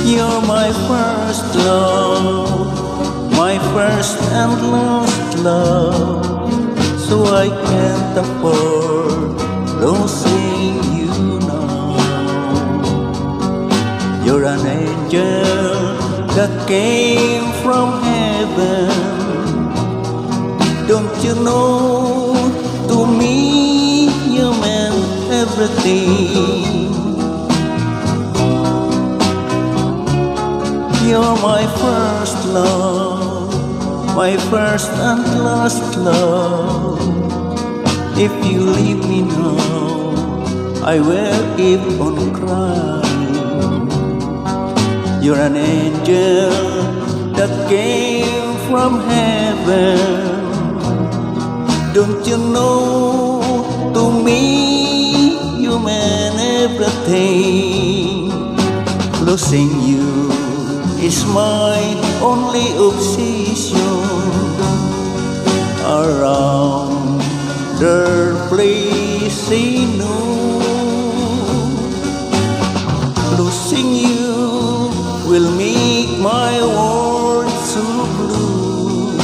You're my first love, my first and last love. So I can't afford losing you now. You're an angel that came from heaven. Don't you know, to me you meant everything. You're my first love, my first and last love. If you leave me now, I will keep on crying. You're an angel that came from heaven. Don't you know, to me you meant everything. Losing you is my only obsession. Around the place I know, losing you will make my world so blue.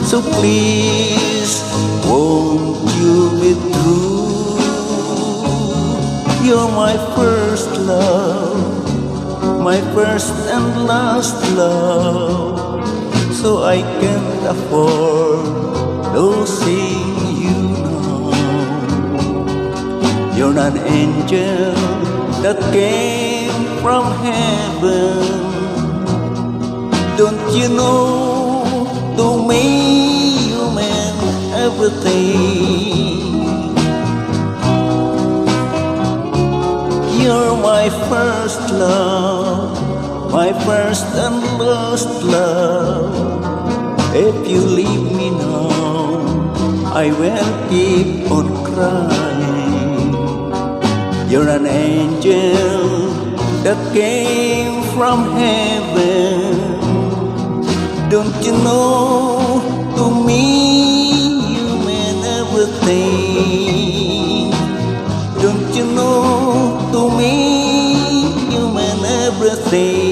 So please, won't you be true? You're my first love, my first and last love. So I can't afford losing you now. You're an angel that came from heaven. Don't you know, to me you meant everything. You're my first love, my first and last love. If you leave me now, I will keep on crying. You're an angel that came from heaven. Don't you know, to me you meant everything. Don't you know, to me you meant everything.